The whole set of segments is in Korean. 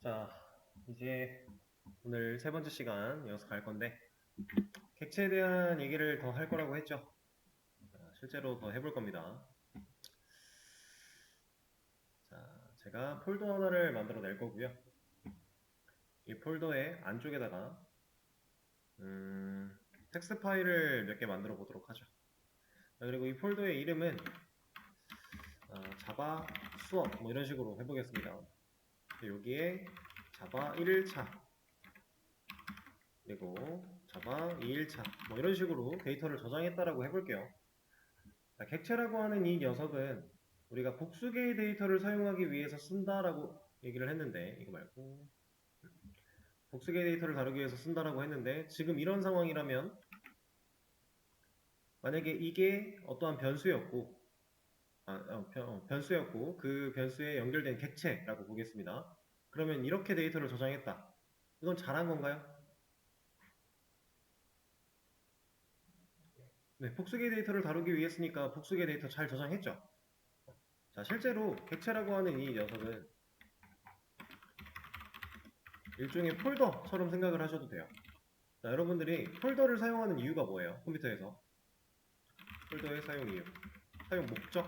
자, 이제 오늘 세 번째 시간 이어서 갈 건데, 객체에 대한 얘기를 더 할 거라고 했죠. 실제로 더 해볼 겁니다. 자, 제가 폴더 하나를 만들어 낼 거고요. 이 폴더의 안쪽에다가 텍스트 파일을 몇 개 만들어 보도록 하죠. 자, 그리고 이 폴더의 이름은 자바 수업 뭐 이런 식으로 해보겠습니다. 여기에 자바 1일차 그리고 자바 2일차 뭐 이런 식으로 데이터를 저장했다라고 해볼게요. 자, 객체라고 하는 이 녀석은 우리가 복수개의 데이터를 사용하기 위해서 쓴다라고 얘기를 했는데, 이거 말고 복수개의 데이터를 다루기 위해서 쓴다라고 했는데, 지금 이런 상황이라면 만약에 이게 어떠한 변수였고 변수였고 그 변수에 연결된 객체라고 보겠습니다. 그러면 이렇게 데이터를 저장했다. 이건 잘한 건가요? 네, 복수개 데이터를 다루기 위해 쓰니까 복수개 데이터 잘 저장했죠. 자, 실제로 객체라고 하는 이 녀석은 일종의 폴더처럼 생각을 하셔도 돼요. 자, 여러분들이 폴더를 사용하는 이유가 뭐예요? 컴퓨터에서 폴더의 사용 이유, 사용 목적.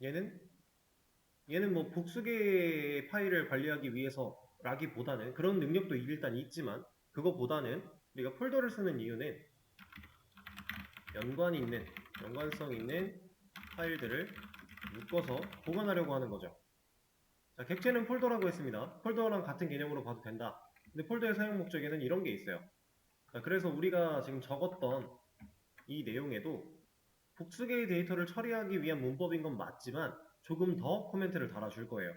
얘는 뭐 복수개 파일을 관리하기 위해서라기보다는 그런 능력도 일단 있지만, 그거보다는 우리가 폴더를 쓰는 이유는 연관성 있는 파일들을 묶어서 보관하려고 하는 거죠. 자, 객체는 폴더라고 했습니다. 폴더랑 같은 개념으로 봐도 된다. 근데 폴더의 사용 목적에는 이런 게 있어요. 자, 그래서 우리가 지금 적었던 이 내용에도 복수개의 데이터를 처리하기 위한 문법인 건 맞지만 조금 더 코멘트를 달아줄 거예요.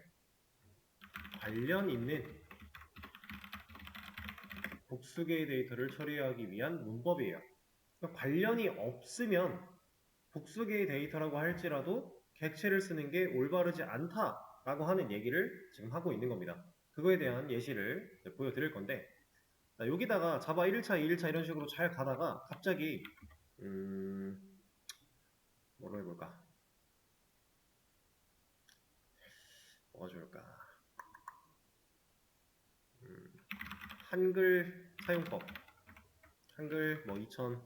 관련 있는 복수개의 데이터를 처리하기 위한 문법이에요. 그러니까 관련이 없으면 복수개의 데이터라고 할지라도 객체를 쓰는 게 올바르지 않다라고 하는 얘기를 지금 하고 있는 겁니다. 그거에 대한 예시를 보여드릴 건데, 여기다가 자바 1일차, 2일차 이런 식으로 잘 가다가 갑자기 뭐로 해볼까? 뭐가 좋을까? 한글 사용법, 한글 뭐 2010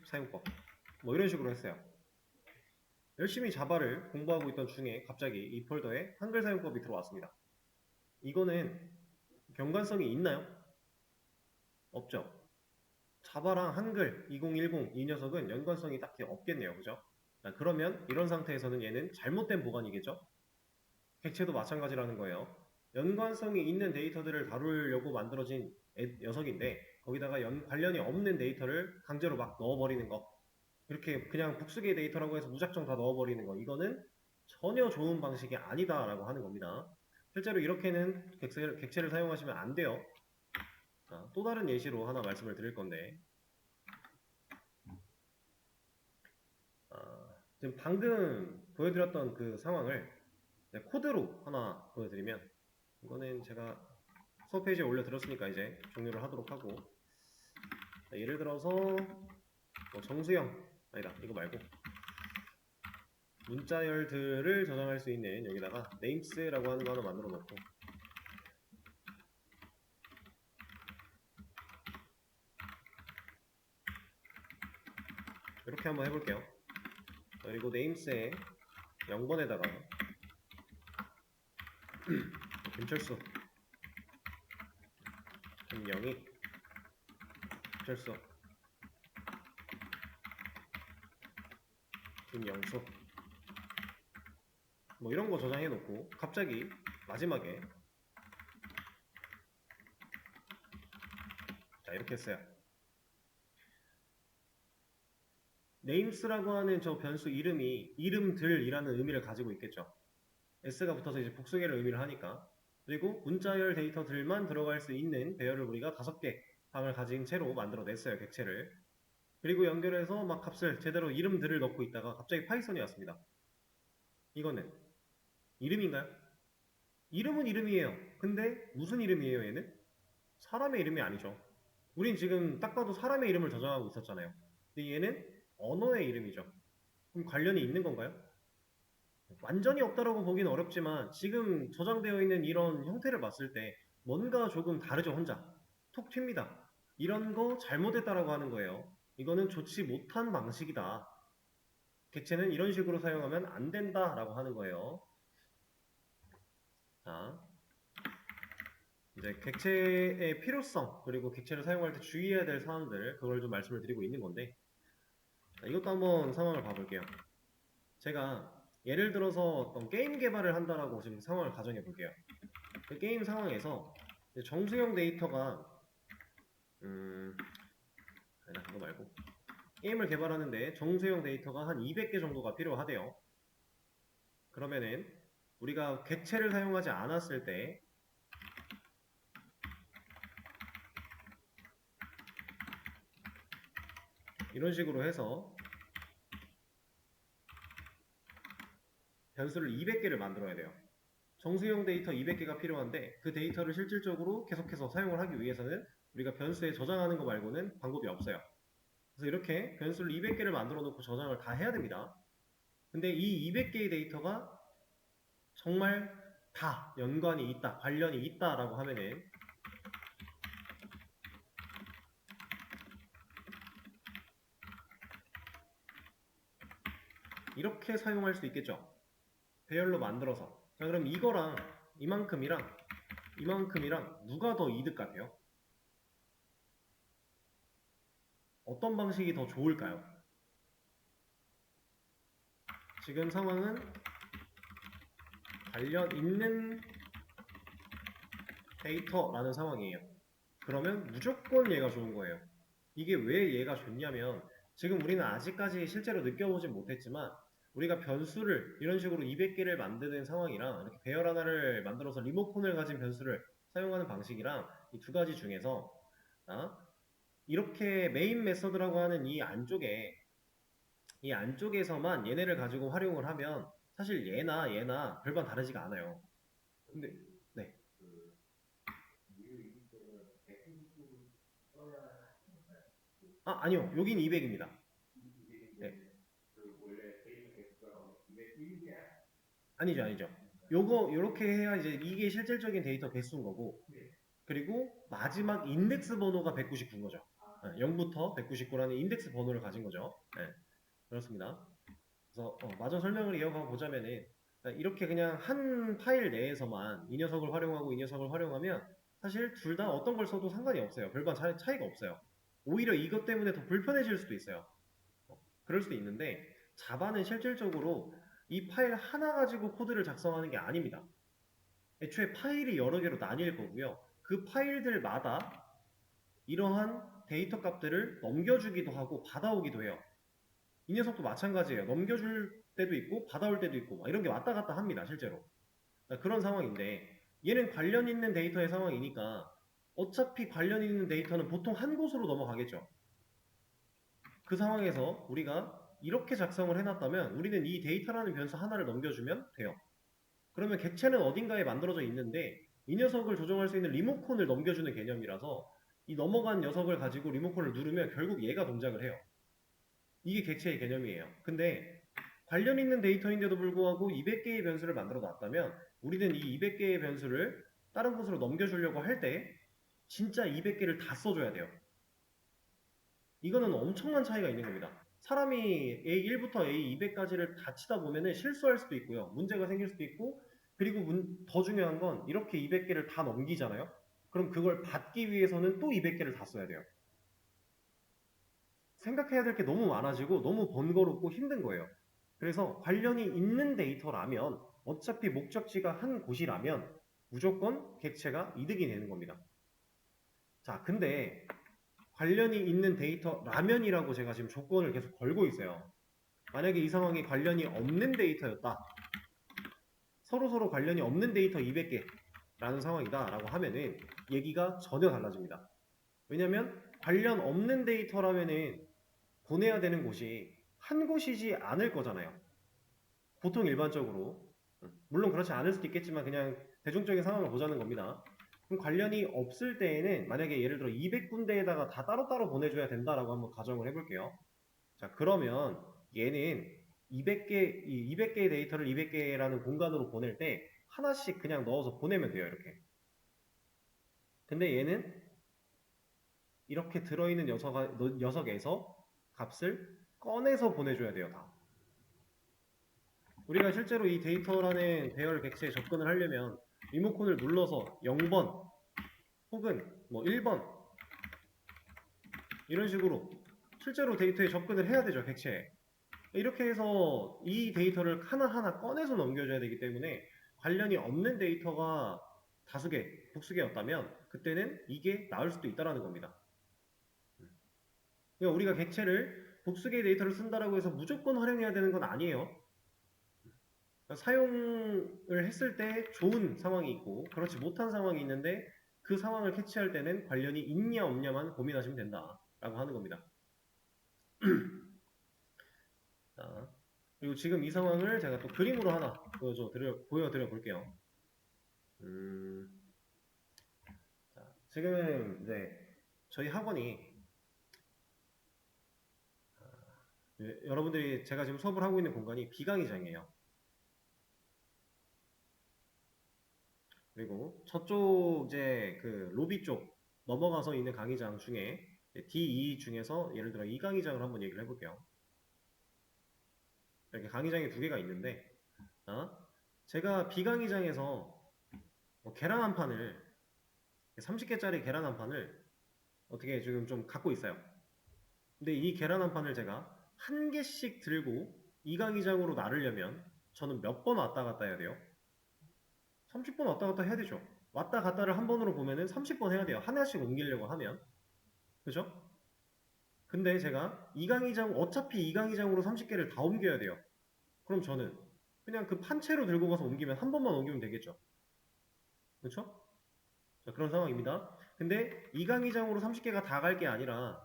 사용법 뭐 이런 식으로 했어요. 열심히 자바를 공부하고 있던 중에 갑자기 이 폴더에 한글 사용법이 들어왔습니다. 이거는 경관성이 있나요? 없죠. 자바랑 한글 2010 이 녀석은 연관성이 딱히 없겠네요. 그죠? 그러면 이런 상태에서는 얘는 잘못된 보관이겠죠? 객체도 마찬가지라는 거예요. 연관성이 있는 데이터들을 다루려고 만들어진 녀석인데 거기다가 관련이 없는 데이터를 강제로 막 넣어버리는 거, 이렇게 그냥 복수개 데이터라고 해서 무작정 다 넣어버리는 거, 이거는 전혀 좋은 방식이 아니다라고 하는 겁니다. 실제로 이렇게는 객체를 사용하시면 안 돼요. 자, 또 다른 예시로 하나 말씀을 드릴 건데, 지금 방금 보여드렸던 그 상황을 코드로 하나 보여드리면, 이거는 제가 수업 페이지에 올려드렸으니까 이제 종료를 하도록 하고, 예를 들어서 뭐 정수형, 아니다 이거 말고 문자열들을 저장할 수 있는 여기다가 names라고 하는 거 하나 만들어 놓고, 이렇게 한번 해볼게요. 그리고 names에 0번에다가 김철수 김영희 김철수 김영수 뭐 이런 거 저장해 놓고, 갑자기 마지막에 자 이렇게 했어요. names라고 하는 저 변수 이름이 이름들이라는 의미를 가지고 있겠죠. s가 붙어서 이제 복수계를 의미를 하니까. 그리고 문자열 데이터들만 들어갈 수 있는 배열을 우리가 5개 방을 가진 채로 만들어냈어요, 객체를. 그리고 연결해서 막 값을 제대로 이름들을 넣고 있다가 갑자기 파이썬이 왔습니다. 이거는 이름인가요? 이름은 이름이에요. 근데 무슨 이름이에요, 얘는? 사람의 이름이 아니죠. 우린 지금 딱 봐도 사람의 이름을 저장하고 있었잖아요. 근데 얘는 언어의 이름이죠. 그럼 관련이 있는 건가요? 완전히 없다라고 보기는 어렵지만 지금 저장되어 있는 이런 형태를 봤을 때 뭔가 조금 다르죠, 혼자. 톡 튑니다. 이런 거 잘못했다라고 하는 거예요. 이거는 좋지 못한 방식이다. 객체는 이런 식으로 사용하면 안 된다라고 하는 거예요. 자, 이제 객체의 필요성 그리고 객체를 사용할 때 주의해야 될 사항들 그걸 좀 말씀을 드리고 있는 건데 자, 이것도 한번 상황을 봐볼게요. 제가 예를 들어서 어떤 게임 개발을 한다라고 지금 상황을 가정해 볼게요. 그 게임 상황에서 정수형 데이터가 아니다 그거 말고 게임을 개발하는데 정수형 데이터가 한 200개 정도가 필요하대요. 그러면은 우리가 객체를 사용하지 않았을 때 이런 식으로 해서 변수를 200개를 만들어야 돼요. 정수형 데이터 200개가 필요한데 그 데이터를 실질적으로 계속해서 사용을 하기 위해서는 우리가 변수에 저장하는 거 말고는 방법이 없어요. 그래서 이렇게 변수를 200개를 만들어 놓고 저장을 다 해야 됩니다. 근데 이 200개의 데이터가 정말 다 연관이 있다, 관련이 있다라고 하면은 이렇게 사용할 수 있겠죠. 배열로 만들어서. 자, 그럼 이거랑 이만큼이랑 이만큼이랑 누가 더 이득 같아요? 어떤 방식이 더 좋을까요? 지금 상황은 관련 있는 데이터라는 상황이에요. 그러면 무조건 얘가 좋은 거예요. 이게 왜 얘가 좋냐면 지금 우리는 아직까지 실제로 느껴보진 못했지만 우리가 변수를 이런 식으로 200개를 만드는 상황이랑 이렇게 배열 하나를 만들어서 리모컨을 가진 변수를 사용하는 방식이랑 이 두 가지 중에서 이렇게 메인 메서드라고 하는 이 안쪽에서만 얘네를 가지고 활용을 하면 사실 얘나 별반 다르지가 않아요. 근데 네. 아니요. 여긴 200입니다. 네. 아니죠. 요렇게 해야 이제 이게 실질적인 데이터 개수인 거고, 그리고 마지막 인덱스 번호가 199인 거죠. 0부터 199라는 인덱스 번호를 가진 거죠. 네, 그렇습니다. 그래서 마저 설명을 이어가 보자면은 이렇게 그냥 한 파일 내에서만 이 녀석을 활용하고 이 녀석을 활용하면 사실 둘 다 어떤 걸 써도 상관이 없어요. 별반 차이가 없어요. 오히려 이것 때문에 더 불편해질 수도 있어요. 그럴 수도 있는데 자바는 실질적으로 이 파일 하나 가지고 코드를 작성하는 게 아닙니다. 애초에 파일이 여러 개로 나뉠 거고요. 그 파일들마다 이러한 데이터 값들을 넘겨주기도 하고 받아오기도 해요. 이 녀석도 마찬가지예요. 넘겨줄 때도 있고 받아올 때도 있고 이런 게 왔다 갔다 합니다. 실제로. 그런 상황인데 얘는 관련 있는 데이터의 상황이니까 어차피 관련 있는 데이터는 보통 한 곳으로 넘어가겠죠. 그 상황에서 우리가 이렇게 작성을 해놨다면 우리는 이 데이터라는 변수 하나를 넘겨주면 돼요. 그러면 객체는 어딘가에 만들어져 있는데 이 녀석을 조정할 수 있는 리모컨을 넘겨주는 개념이라서 이 넘어간 녀석을 가지고 리모컨을 누르면 결국 얘가 동작을 해요. 이게 객체의 개념이에요. 근데 관련 있는 데이터인데도 불구하고 200개의 변수를 만들어 놨다면 우리는 이 200개의 변수를 다른 곳으로 넘겨주려고 할 때 진짜 200개를 다 써줘야 돼요. 이거는 엄청난 차이가 있는 겁니다. 사람이 A1부터 A200까지를 다 치다 보면 실수할 수도 있고요. 문제가 생길 수도 있고 그리고 더 중요한 건 이렇게 200개를 다 넘기잖아요. 그럼 그걸 받기 위해서는 또 200개를 다 써야 돼요. 생각해야 될 게 너무 많아지고 너무 번거롭고 힘든 거예요. 그래서 관련이 있는 데이터라면 어차피 목적지가 한 곳이라면 무조건 객체가 이득이 되는 겁니다. 자, 근데 관련이 있는 데이터라면이라고 제가 지금 조건을 계속 걸고 있어요. 만약에 이 상황이 관련이 없는 데이터였다. 서로 관련이 없는 데이터 200개라는 상황이다 라고 하면은 얘기가 전혀 달라집니다. 왜냐면 관련 없는 데이터라면은 보내야 되는 곳이 한 곳이지 않을 거잖아요. 보통 일반적으로. 물론 그렇지 않을 수도 있겠지만 그냥 대중적인 상황을 보자는 겁니다. 그럼 관련이 없을 때에는 만약에 예를 들어 200군데에다가 다 따로따로 보내줘야 된다라고 한번 가정을 해볼게요. 자, 그러면 얘는 200개, 이 200개의 데이터를 200개라는 공간으로 보낼 때 하나씩 그냥 넣어서 보내면 돼요, 이렇게. 근데 얘는 이렇게 들어있는 녀석에서 값을 꺼내서 보내줘야 돼요, 다. 우리가 실제로 이 데이터라는 배열 객체에 접근을 하려면 리모컨을 눌러서 0번 혹은 뭐 1번 이런 식으로 실제로 데이터에 접근을 해야 되죠, 객체에. 이렇게 해서 이 데이터를 하나하나 꺼내서 넘겨줘야 되기 때문에 관련이 없는 데이터가 다수개, 복수개였다면 그때는 이게 나을 수도 있다는 겁니다. 그러니까 우리가 객체를 복수개 데이터를 쓴다라고 해서 무조건 활용해야 되는 건 아니에요. 사용을 했을 때 좋은 상황이 있고 그렇지 못한 상황이 있는데 그 상황을 캐치할 때는 관련이 있냐 없냐만 고민하시면 된다라고 하는 겁니다. 자, 그리고 지금 이 상황을 제가 또 그림으로 하나 보여드려 볼게요. 자, 지금 이제 저희 학원이 여러분들이 제가 지금 수업을 하고 있는 공간이 비강의장이에요. 그리고 저쪽 이제 그 로비 쪽 넘어가서 있는 강의장 중에 D2 중에서 예를 들어 이 강의장을 한번 얘기를 해볼게요. 이렇게 강의장이 두 개가 있는데, 제가 B 강의장에서 뭐 계란 한 판을 30개짜리 계란 한 판을 어떻게 지금 좀 갖고 있어요. 근데 이 계란 한 판을 제가 한 개씩 들고 이 강의장으로 나르려면 저는 몇 번 왔다 갔다 해야 돼요? 30번 왔다 갔다 해야 되죠. 왔다 갔다를 한 번으로 보면은 30번 해야 돼요. 하나씩 옮기려고 하면. 그죠? 근데 제가 어차피 이 강의장으로 30개를 다 옮겨야 돼요. 그럼 저는 그냥 그 판채로 들고 가서 옮기면 한 번만 옮기면 되겠죠. 그렇죠? 자, 그런 상황입니다. 근데 이 강의장으로 30개가 다 갈 게 아니라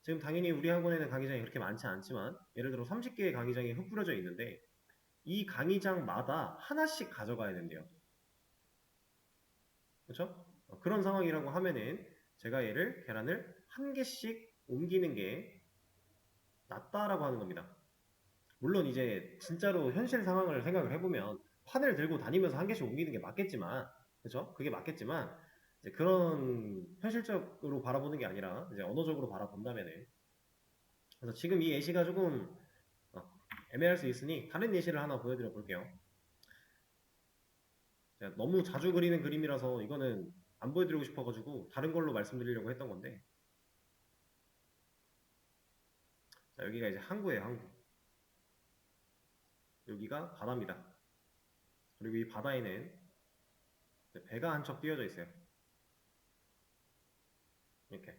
지금 당연히 우리 학원에는 강의장이 그렇게 많지 않지만 예를 들어 30개의 강의장이 흩뿌려져 있는데 이 강의장마다 하나씩 가져가야 된대요. 그렇죠? 그런 상황이라고 하면은 제가 얘를 계란을 한 개씩 옮기는 게 낫다라고 하는 겁니다. 물론 이제 진짜로 현실 상황을 생각을 해보면 판을 들고 다니면서 한 개씩 옮기는 게 맞겠지만, 그죠? 그게 맞겠지만 이제 그런 현실적으로 바라보는 게 아니라 이제 언어적으로 바라본다면은 그래서 지금 이 예시가 조금 애매할 수 있으니 다른 예시를 하나 보여드려 볼게요. 제가 너무 자주 그리는 그림이라서 이거는 안 보여드리고 싶어가지고 다른 걸로 말씀드리려고 했던 건데, 자, 여기가 이제 항구예요, 항구. 여기가 바다입니다. 그리고 이 바다에는 배가 한 척 띄어져 있어요. 이렇게.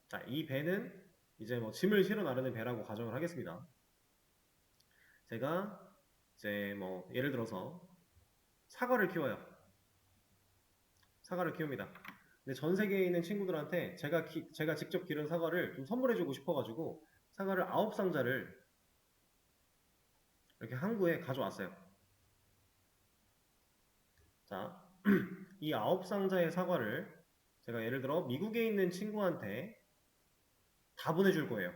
자, 이 배는 이제 뭐 짐을 실어 나르는 배라고 가정을 하겠습니다. 제가 이제 뭐 예를 들어서 사과를 키워요. 사과를 키웁니다. 근데 전 세계에 있는 친구들한테 제가 직접 기른 사과를 좀 선물해주고 싶어가지고 사과를 9상자를 이렇게 항구에 가져왔어요. 자, 이 9상자의 사과를 제가 예를 들어 미국에 있는 친구한테 다 보내줄 거예요.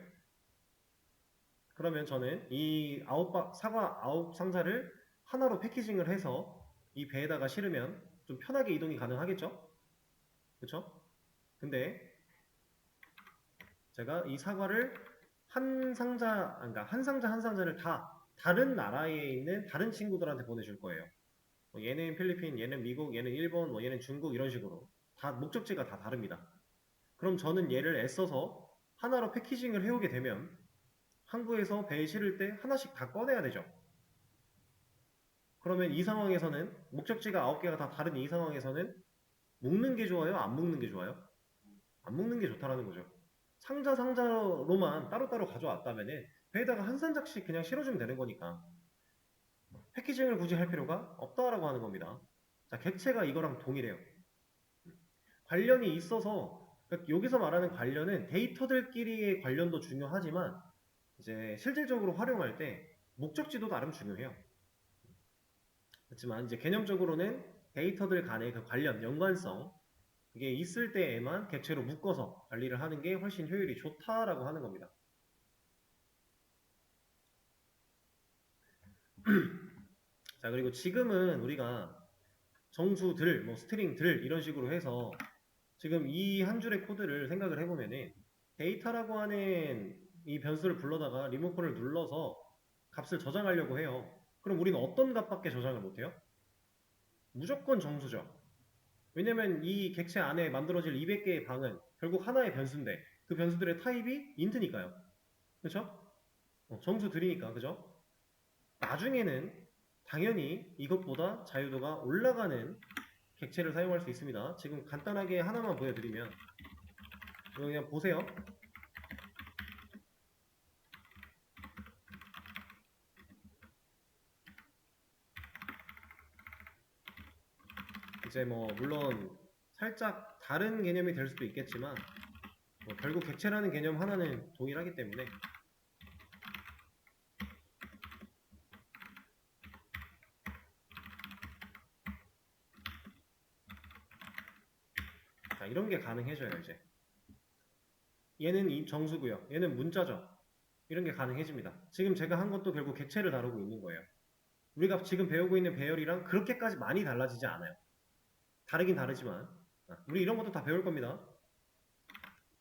그러면 저는 이 사과 9상자를 하나로 패키징을 해서 이 배에다가 실으면 좀 편하게 이동이 가능하겠죠? 그쵸? 근데 제가 이 사과를 그러니까 한 상자 한 상자를 다 다른 나라에 있는 다른 친구들한테 보내줄 거예요. 뭐 얘는 필리핀, 얘는 미국, 얘는 일본, 뭐 얘는 중국 이런 식으로 다 목적지가 다 다릅니다. 그럼 저는 얘를 애써서 하나로 패키징을 해오게 되면 항구에서 배에 실을 때 하나씩 다 꺼내야 되죠. 그러면 이 상황에서는 목적지가 9개가 다 다른 이 상황에서는 묶는 게 좋아요? 안 묶는 게 좋아요? 안 묶는 게 좋다라는 거죠. 상자로만 따로따로 가져왔다면은 배에다가 한 상자씩 그냥 실어주면 되는 거니까 패키징을 굳이 할 필요가 없다라고 하는 겁니다. 자, 객체가 이거랑 동일해요. 관련이 있어서 그러니까 여기서 말하는 관련은 데이터들끼리의 관련도 중요하지만 이제 실질적으로 활용할 때 목적지도 나름 중요해요. 그렇지만 이제 개념적으로는 데이터들 간의 그 관련, 연관성 그게 있을 때에만 객체로 묶어서 관리를 하는 게 훨씬 효율이 좋다라고 하는 겁니다. 자, 그리고 지금은 우리가 정수들, 뭐 스트링들 이런 식으로 해서 지금 이 한 줄의 코드를 생각을 해보면은 데이터라고 하는 이 변수를 불러다가 리모컨을 눌러서 값을 저장하려고 해요. 그럼 우리는 어떤 값밖에 저장을 못해요? 무조건 정수죠. 왜냐면 이 객체 안에 만들어질 200개의 방은 결국 하나의 변수인데 그 변수들의 타입이 인트니까요. 그렇죠? 정수들이니까, 그죠? 나중에는 당연히 이것보다 자유도가 올라가는 객체를 사용할 수 있습니다. 지금 간단하게 하나만 보여드리면 이거 그냥 보세요. 이제 뭐 물론 살짝 다른 개념이 될 수도 있겠지만 뭐 결국 객체라는 개념 하나는 동일하기 때문에 자, 이런 게 가능해져요. 이제 얘는 이 정수고요. 얘는 문자죠. 이런 게 가능해집니다. 지금 제가 한 것도 결국 객체를 다루고 있는 거예요. 우리가 지금 배우고 있는 배열이랑 그렇게까지 많이 달라지지 않아요. 다르긴 다르지만 우리 이런 것도 다 배울 겁니다.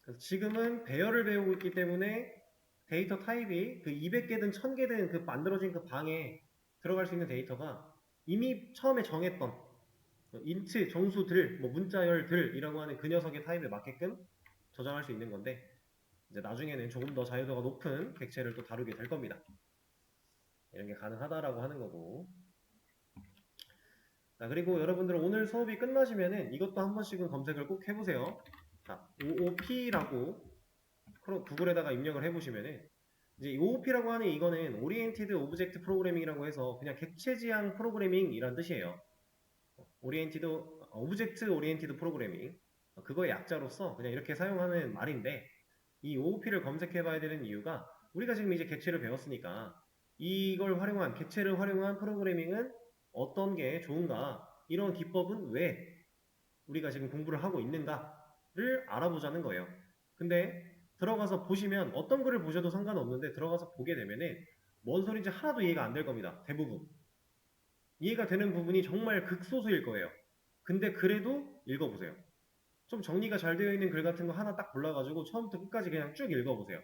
그래서 지금은 배열을 배우고 있기 때문에 데이터 타입이 그 200개든 1000개든 그 만들어진 그 방에 들어갈 수 있는 데이터가 이미 처음에 정했던 인트, 정수들, 뭐 문자열들이라고 하는 그 녀석의 타입에 맞게끔 저장할 수 있는 건데 이제 나중에는 조금 더 자유도가 높은 객체를 또 다루게 될 겁니다. 이런 게 가능하다라고 하는 거고. 자, 그리고 여러분들 오늘 수업이 끝나시면은 이것도 한 번씩은 검색을 꼭 해보세요. 자, OOP라고 구글에다가 입력을 해보시면은 이제 OOP라고 하는 이거는 Oriented Object Programming이라고 해서 그냥 객체 지향 프로그래밍이란 뜻이에요. Oriented Object Oriented Programming 그거의 약자로서 그냥 이렇게 사용하는 말인데 이 OOP를 검색해봐야 되는 이유가 우리가 지금 이제 객체를 배웠으니까 이걸 활용한 객체를 활용한 프로그래밍은 어떤 게 좋은가 이런 기법은 왜 우리가 지금 공부를 하고 있는가를 알아보자는 거예요. 근데 들어가서 보시면 어떤 글을 보셔도 상관없는데 들어가서 보게 되면은 뭔 소리인지 하나도 이해가 안 될 겁니다. 대부분. 이해가 되는 부분이 정말 극소수일 거예요. 근데 그래도 읽어보세요. 좀 정리가 잘 되어 있는 글 같은 거 하나 딱 골라가지고 처음부터 끝까지 그냥 쭉 읽어보세요.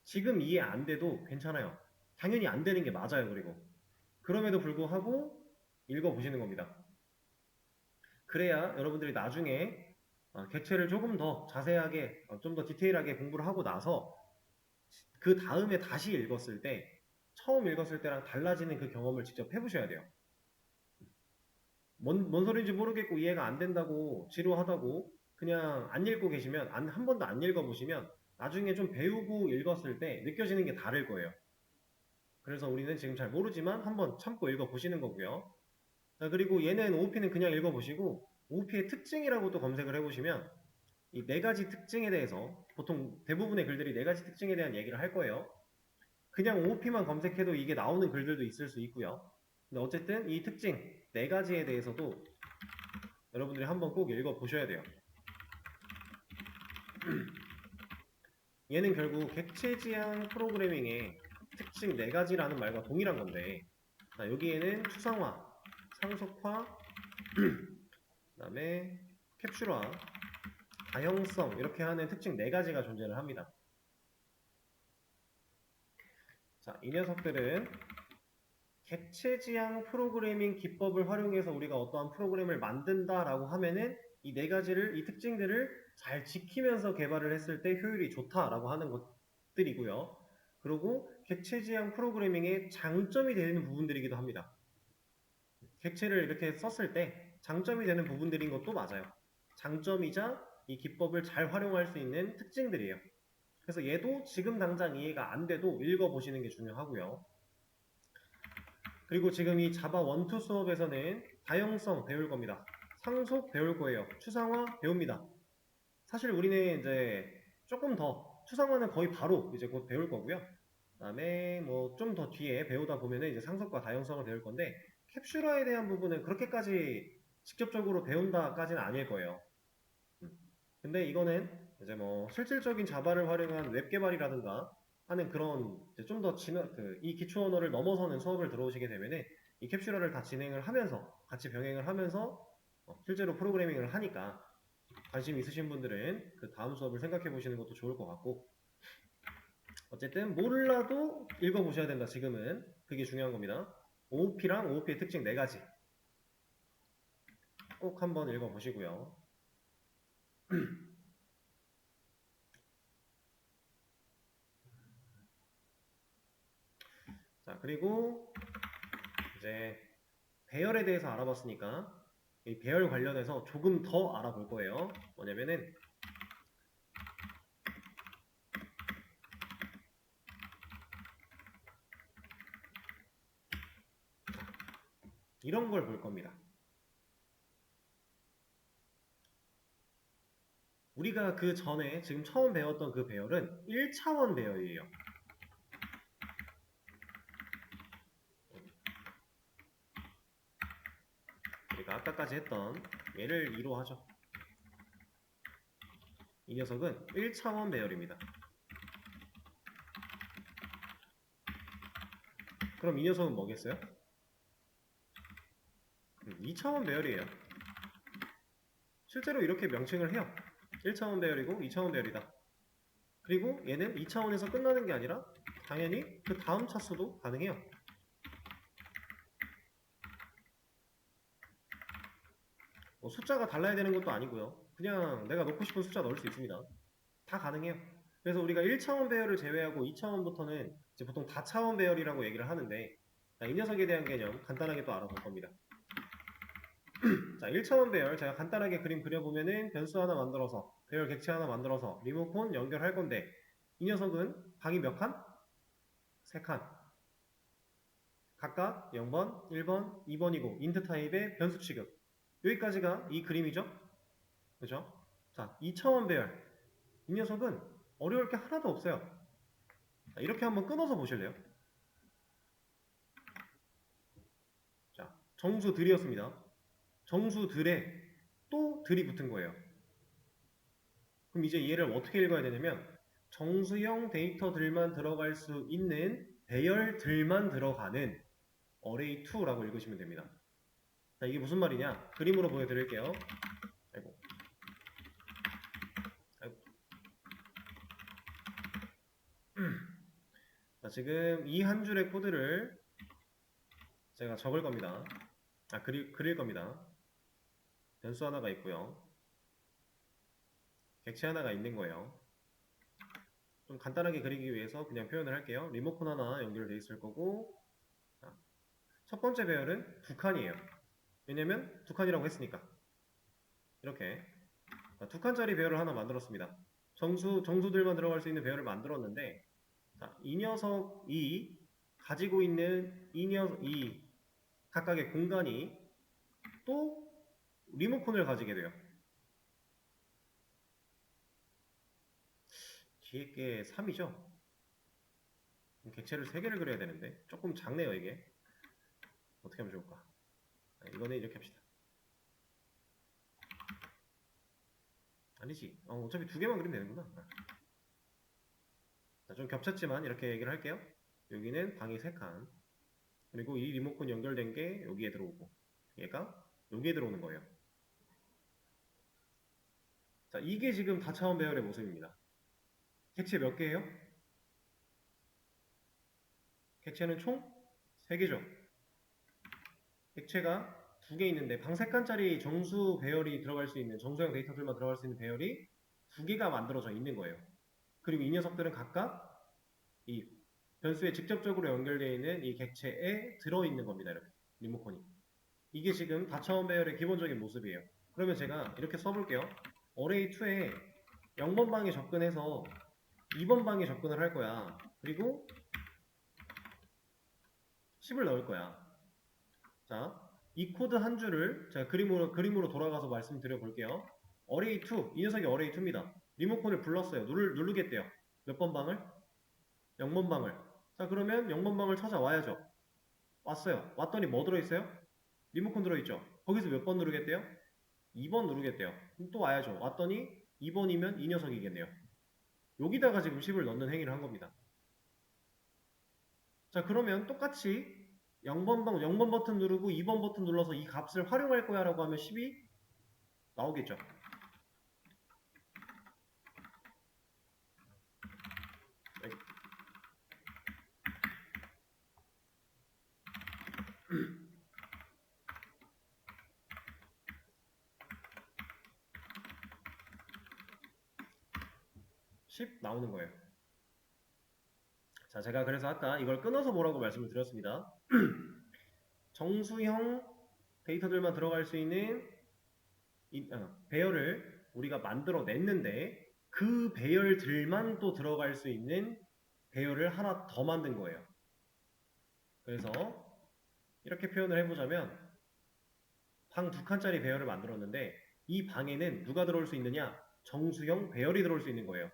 지금 이해 안 돼도 괜찮아요. 당연히 안 되는 게 맞아요. 그리고 그럼에도 불구하고 읽어보시는 겁니다. 그래야 여러분들이 나중에 객체를 조금 더 자세하게 좀 더 디테일하게 공부를 하고 나서 그 다음에 다시 읽었을 때 처음 읽었을 때랑 달라지는 그 경험을 직접 해보셔야 돼요. 뭔 소리인지 모르겠고 이해가 안 된다고 지루하다고 그냥 안 읽고 계시면 한 번도 안 읽어보시면 나중에 좀 배우고 읽었을 때 느껴지는 게 다를 거예요. 그래서 우리는 지금 잘 모르지만 한번 참고 읽어보시는 거고요. 자, 그리고 얘는 OOP는 그냥 읽어보시고 OOP의 특징이라고 또 검색을 해보시면 이 네 가지 특징에 대해서 보통 대부분의 글들이 네 가지 특징에 대한 얘기를 할 거예요. 그냥 OOP만 검색해도 이게 나오는 글들도 있을 수 있고요. 근데 어쨌든 이 특징 네 가지에 대해서도 여러분들이 한번 꼭 읽어보셔야 돼요. 얘는 결국 객체지향 프로그래밍의 특징 네 가지라는 말과 동일한 건데 자, 여기에는 추상화, 상속화, 그 다음에 캡슐화, 다형성 이렇게 하는 특징 네 가지가 존재를 합니다. 자, 이 녀석들은 객체지향 프로그래밍 기법을 활용해서 우리가 어떠한 프로그램을 만든다라고 하면은 이 네 가지를, 이 특징들을 잘 지키면서 개발을 했을 때 효율이 좋다라고 하는 것들이고요. 그리고 객체지향 프로그래밍의 장점이 되는 부분들이기도 합니다. 객체를 이렇게 썼을 때 장점이 되는 부분들인 것도 맞아요. 장점이자 이 기법을 잘 활용할 수 있는 특징들이에요. 그래서 얘도 지금 당장 이해가 안 돼도 읽어보시는 게 중요하고요. 그리고 지금 이 자바 1, 2 수업에서는 다형성 배울 겁니다. 상속 배울 거예요. 추상화 배웁니다. 사실 우리는 이제 조금 더 추상화는 거의 바로 이제 곧 배울 거고요. 그 다음에 뭐 좀 더 뒤에 배우다 보면은 이제 상속과 다형성을 배울 건데 캡슐화에 대한 부분은 그렇게까지 직접적으로 배운다까지는 아닐 거예요. 근데 이거는 이제 뭐 실질적인 자바를 활용한 웹 개발이라든가 하는 그런 좀 더 이 기초 언어를 넘어서는 수업을 들어오시게 되면은 이 캡슐러를 다 진행을 하면서 같이 병행을 하면서 실제로 프로그래밍을 하니까 관심 있으신 분들은 그 다음 수업을 생각해 보시는 것도 좋을 것 같고, 어쨌든 몰라도 읽어보셔야 된다. 지금은 그게 중요한 겁니다. OOP랑 OOP의 특징 4가지 꼭 한번 읽어보시고요. 자, 그리고 이제 배열에 대해서 알아봤으니까 이 배열 관련해서 조금 더 알아볼 거예요. 뭐냐면은 이런 걸 볼 겁니다. 우리가 그 전에 지금 처음 배웠던 그 배열은 1차원 배열이에요. 우리가 아까까지 했던 얘를 2로 하죠. 이 녀석은 1차원 배열입니다. 그럼 이 녀석은 뭐겠어요? 2차원 배열이에요. 실제로 이렇게 명칭을 해요. 1차원 배열이고 2차원 배열이다. 그리고 얘는 2차원에서 끝나는 게 아니라 당연히 그 다음 차수도 가능해요. 뭐 숫자가 달라야 되는 것도 아니고요. 그냥 내가 넣고 싶은 숫자 넣을 수 있습니다. 다 가능해요. 그래서 우리가 1차원 배열을 제외하고 2차원부터는 이제 보통 다차원 배열이라고 얘기를 하는데, 자, 이 녀석에 대한 개념 간단하게 또 알아볼 겁니다. 자, 1차원 배열 제가 간단하게 그림 그려보면은 변수 하나 만들어서 배열 객체 하나 만들어서 리모컨 연결할 건데, 이 녀석은 방이 몇 칸? 3칸. 각각 0번, 1번, 2번이고 인트 타입의 변수 취급. 여기까지가 이 그림이죠? 그죠? 자, 2차원 배열. 이 녀석은 어려울 게 하나도 없어요. 자, 이렇게 한번 끊어서 보실래요? 자, 정수들이었습니다. 정수들에 또 들이 붙은 거예요. 그럼 이제 얘를 어떻게 읽어야 되냐면 정수형 데이터들만 들어갈 수 있는 배열들만 들어가는 array2라고 읽으시면 됩니다. 자, 이게 무슨 말이냐? 그림으로 보여드릴게요. 아이고. 아이고. 자, 지금 이 한 줄의 코드를 제가 적을 겁니다. 그릴 겁니다. 변수 하나가 있고요. 객체 하나가 있는 거예요. 좀 간단하게 그리기 위해서 그냥 표현을 할게요. 리모컨 하나 연결되어 있을 거고, 자, 첫 번째 배열은 두 칸이에요. 왜냐면 두 칸이라고 했으니까. 이렇게 두 칸짜리 배열을 하나 만들었습니다. 정수들만 들어갈 수 있는 배열을 만들었는데, 자, 이 녀석이 가지고 있는 이 각각의 공간이 또 리모컨을 가지게 돼요. 뒤에 게 3이죠? 객체를 3개를 그려야 되는데 조금 작네요. 이게 어떻게 하면 좋을까? 이거는 이렇게 합시다. 아니지, 어차피 2개만 그리면 되는구나. 자, 좀 겹쳤지만 이렇게 얘기를 할게요. 여기는 방이 3칸, 그리고 이 리모컨 연결된 게 여기에 들어오고 얘가 여기에 들어오는 거예요. 자, 이게 지금 다차원 배열의 모습입니다. 객체 몇 개예요? 객체는 총 3개죠. 객체가 2개 있는데 방 3칸짜리 정수 배열이 들어갈 수 있는, 정수형 데이터들만 들어갈 수 있는 배열이 2개가 만들어져 있는 거예요. 그리고 이 녀석들은 각각 이 변수에 직접적으로 연결되어 있는 이 객체에 들어있는 겁니다. 이렇게 리모컨이. 이게 지금 다차원 배열의 기본적인 모습이에요. 그러면 제가 이렇게 써볼게요. array2에 0번 방에 접근해서 2번 방에 접근을 할 거야. 그리고 10을 넣을 거야. 자, 이 코드 한 줄을 제가 그림으로 돌아가서 말씀드려 볼게요. array2, 이 녀석이 array2입니다. 리모컨을 불렀어요. 누르겠대요. 몇 번 방을? 0번 방을. 자, 그러면 0번 방을 찾아와야죠. 왔어요. 왔더니 뭐 들어있어요? 리모컨 들어있죠. 거기서 몇 번 누르겠대요? 2번 누르겠대요. 그럼 또 와야죠. 왔더니 2번이면 이 녀석이겠네요. 여기다가 지금 10을 넣는 행위를 한 겁니다. 자, 그러면 똑같이 0번 버튼 누르고 2번 버튼 눌러서 이 값을 활용할 거야 라고 하면 10이 나오겠죠. 네. 10 나오는 거예요. 자, 제가 그래서 아까 이걸 끊어서 보라고 말씀을 드렸습니다. 정수형 데이터들만 들어갈 수 있는 배열을 우리가 만들어 냈는데 그 배열들만 또 들어갈 수 있는 배열을 하나 더 만든 거예요. 그래서 이렇게 표현을 해보자면 방 2칸짜리 배열을 만들었는데 이 방에는 누가 들어올 수 있느냐? 정수형 배열이 들어올 수 있는 거예요.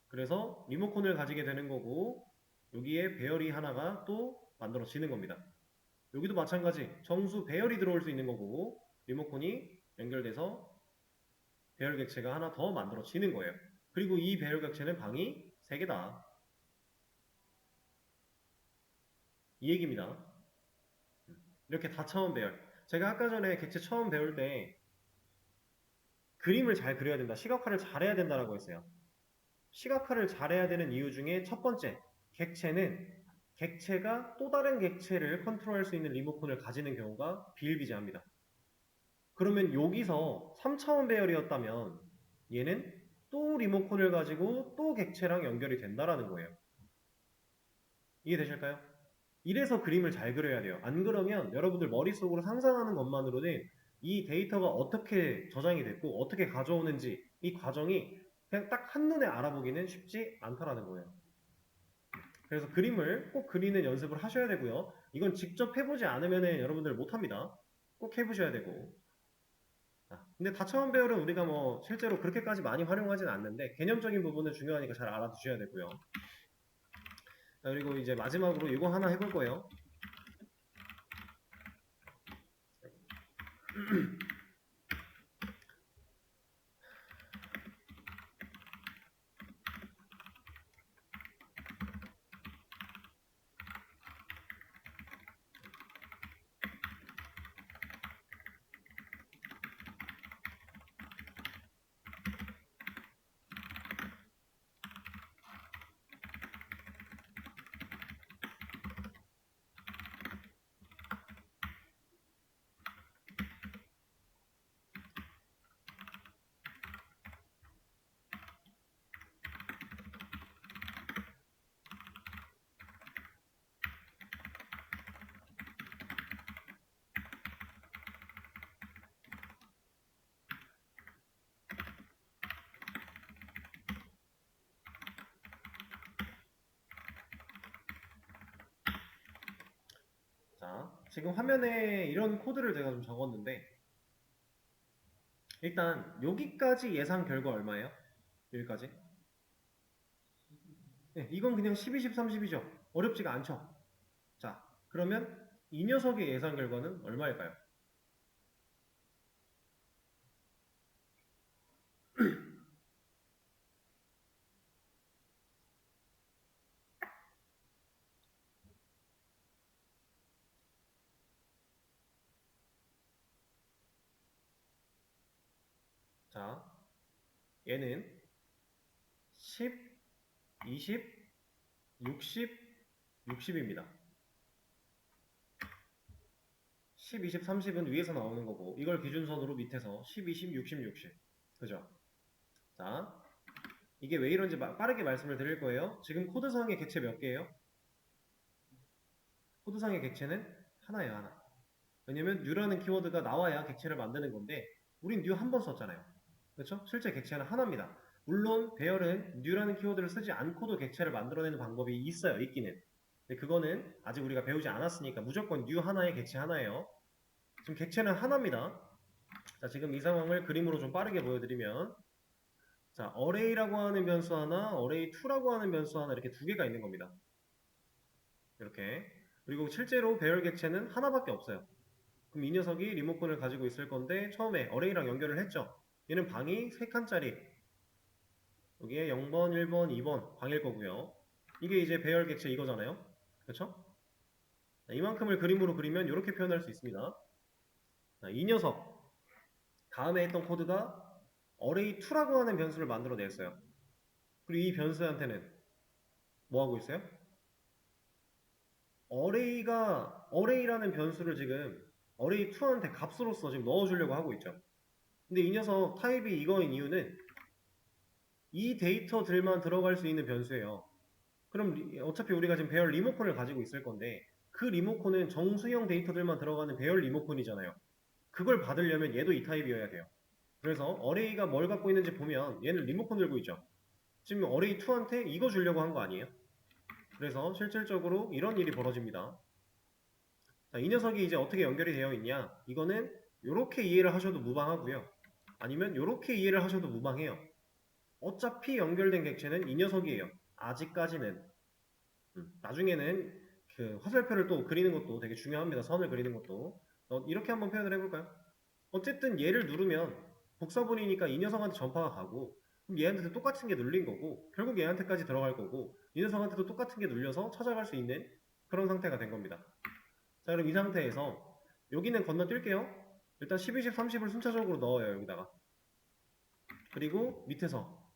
그래서 리모컨을 가지게 되는 거고 여기에 배열이 하나가 또 만들어지는 겁니다. 여기도 마찬가지 정수 배열이 들어올 수 있는 거고 리모컨이 연결돼서 배열 객체가 하나 더 만들어지는 거예요. 그리고 이 배열 객체는 방이 3개다. 이 얘기입니다. 이렇게 다차원 배열. 제가 아까 전에 객체 처음 배울 때 그림을 잘 그려야 된다. 시각화를 잘해야 된다라고 했어요. 시각화를 잘해야 되는 이유 중에 첫 번째, 객체가 또 다른 객체를 컨트롤할 수 있는 리모컨을 가지는 경우가 비일비재합니다. 그러면 여기서 3차원 배열이었다면 얘는 또 리모컨을 가지고 또 객체랑 연결이 된다라는 거예요. 이해되실까요? 이래서 그림을 잘 그려야 돼요. 안 그러면 여러분들 머릿속으로 상상하는 것만으로는 이 데이터가 어떻게 저장이 됐고 어떻게 가져오는지 이 과정이 그냥 딱 한눈에 알아보기는 쉽지 않다라는 거예요. 그래서 그림을 꼭 그리는 연습을 하셔야 되고요. 이건 직접 해보지 않으면 여러분들 못합니다. 꼭 해보셔야 되고. 근데 다차원 배열은 우리가 뭐 실제로 그렇게까지 많이 활용하지는 않는데 개념적인 부분은 중요하니까 잘 알아두셔야 되고요. 자, 그리고 이제 마지막으로 이거 하나 해볼 거예요. 자, 지금 화면에 이런 코드를 제가 좀 적었는데 일단 여기까지 예상 결과 얼마예요? 여기까지? 네, 이건 그냥 10, 20, 30이죠. 어렵지가 않죠. 자, 그러면 이 녀석의 예상 결과는 얼마일까요? 자, 얘는 10, 20, 60, 60입니다. 10, 20, 30은 위에서 나오는 거고 이걸 기준선으로 밑에서 10, 20, 60, 60 그죠? 자, 이게 왜 이런지 빠르게 말씀을 드릴 거예요. 지금 코드상의 객체 몇 개예요? 코드상의 객체는 하나예요, 하나. 왜냐면 new라는 키워드가 나와야 객체를 만드는 건데 우린 new 한 번 썼잖아요. 그렇죠? 실제 객체는 하나입니다. 물론 배열은 new라는 키워드를 쓰지 않고도 객체를 만들어내는 방법이 있어요. 있기는. 근데 그거는 아직 우리가 배우지 않았으니까 무조건 new 하나에 객체 하나예요. 지금 객체는 하나입니다. 자, 지금 이 상황을 그림으로 좀 빠르게 보여드리면 자, array라고 하는 변수 하나, array2라고 하는 변수 하나 이렇게 두 개가 있는 겁니다. 이렇게. 그리고 실제로 배열 객체는 하나밖에 없어요. 그럼 이 녀석이 리모컨을 가지고 있을 건데 처음에 array랑 연결을 했죠. 얘는 방이 3칸짜리 여기에 0번, 1번, 2번 방일 거고요. 이게 이제 배열 객체 이거잖아요. 그렇죠? 이만큼을 그림으로 그리면 이렇게 표현할 수 있습니다. 이 녀석 다음에 했던 코드가 array2라고 하는 변수를 만들어냈어요. 그리고 이 변수한테는 뭐 하고 있어요? array라는 변수를 지금 array2한테 값으로서 지금 넣어주려고 하고 있죠. 근데 이 녀석 타입이 이거인 이유는 이 데이터들만 들어갈 수 있는 변수예요. 그럼 어차피 우리가 지금 배열 리모컨을 가지고 있을 건데 그 리모컨은 정수형 데이터들만 들어가는 배열 리모컨이잖아요. 그걸 받으려면 얘도 이 타입이어야 돼요. 그래서 array가 뭘 갖고 있는지 보면 얘는 리모컨 들고 있죠. 지금 array2한테 이거 주려고 한 거 아니에요? 그래서 실질적으로 이런 일이 벌어집니다. 자, 이 녀석이 이제 어떻게 연결이 되어 있냐? 이거는 이렇게 이해를 하셔도 무방하고요. 아니면 이렇게 이해를 하셔도 무방해요. 어차피 연결된 객체는 이 녀석이에요. 아직까지는. 나중에는 그 화살표를 또 그리는 것도 되게 중요합니다. 선을 그리는 것도. 이렇게 한번 표현을 해볼까요? 어쨌든 얘를 누르면 복사본이니까 이 녀석한테 전파가 가고 그럼 얘한테도 똑같은 게 눌린 거고 결국 얘한테까지 들어갈 거고 이 녀석한테도 똑같은 게 눌려서 찾아갈 수 있는 그런 상태가 된 겁니다. 자, 그럼 이 상태에서 여기는 건너뛸게요. 일단 10, 20, 30을 순차적으로 넣어요. 여기다가. 그리고 밑에서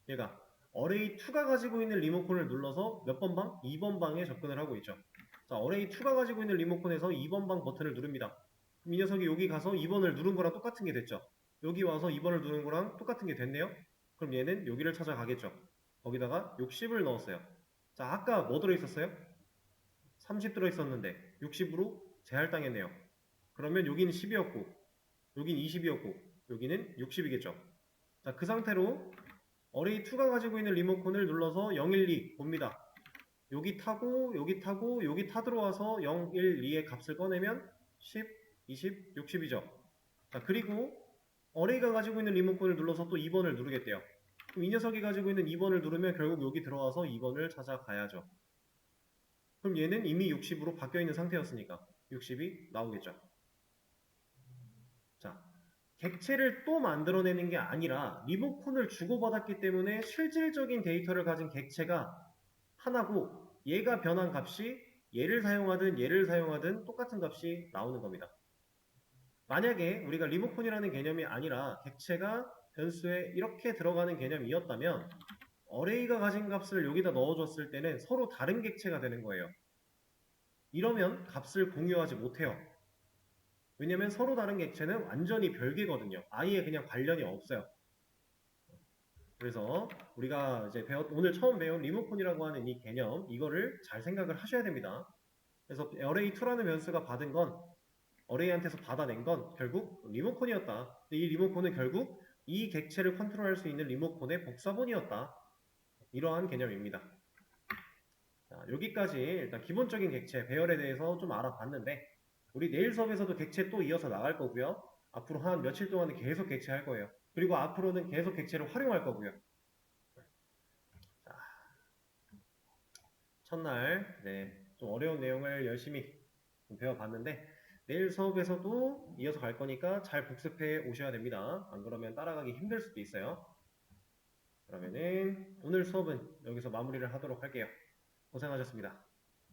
얘가 array2가 가지고 있는 리모컨을 눌러서 몇 번 방? 2번 방에 접근을 하고 있죠. 자, array2가 가지고 있는 리모컨에서 2번 방 버튼을 누릅니다. 그럼 이 녀석이 여기 가서 2번을 누른 거랑 똑같은 게 됐죠. 여기 와서 2번을 누른 거랑 똑같은 게 됐네요. 그럼 얘는 여기를 찾아가겠죠. 거기다가 60을 넣었어요. 자, 아까 뭐 들어있었어요? 30 들어있었는데 60으로 제할당했네요. 그러면 여기는 10이었고 여기는 20이었고 여기는 60이겠죠. 자, 그 상태로 array2가 가지고 있는 리모컨을 눌러서 0, 1, 2 봅니다. 여기 타고 여기 타고 여기 타 들어와서 0, 1, 2의 값을 꺼내면 10, 20, 60이죠. 자, 그리고 array가 가지고 있는 리모컨을 눌러서 또 2번을 누르겠대요. 그럼 이 녀석이 가지고 있는 2번을 누르면 결국 여기 들어와서 2번을 찾아가야죠. 그럼 얘는 이미 60으로 바뀌어있는 상태였으니까 60이 나오겠죠. 자, 객체를 또 만들어내는 게 아니라 리모컨을 주고받았기 때문에 실질적인 데이터를 가진 객체가 하나고 얘가 변한 값이 얘를 사용하든 똑같은 값이 나오는 겁니다. 만약에 우리가 리모컨이라는 개념이 아니라 객체가 변수에 이렇게 들어가는 개념이었다면 array가 가진 값을 여기다 넣어줬을 때는 서로 다른 객체가 되는 거예요. 이러면 값을 공유하지 못해요. 왜냐면 서로 다른 객체는 완전히 별개거든요. 아예 그냥 관련이 없어요. 그래서 우리가 이제 오늘 처음 배운 리모컨이라고 하는 이 개념, 이거를 잘 생각을 하셔야 됩니다. 그래서 array2라는 변수가 받은 건 array한테서 받아낸 건 결국 리모컨이었다. 근데 이 리모컨은 결국 이 객체를 컨트롤할 수 있는 리모컨의 복사본이었다. 이러한 개념입니다. 자, 여기까지 일단 기본적인 객체, 배열에 대해서 좀 알아봤는데 우리 내일 수업에서도 객체 또 이어서 나갈 거고요. 앞으로 한 며칠 동안은 계속 객체 할 거예요. 그리고 앞으로는 계속 객체를 활용할 거고요. 자, 첫날 좀 어려운 내용을 열심히 좀 배워봤는데 내일 수업에서도 이어서 갈 거니까 잘 복습해 오셔야 됩니다. 안 그러면 따라가기 힘들 수도 있어요. 그러면은 오늘 수업은 여기서 마무리를 하도록 할게요. 고생하셨습니다.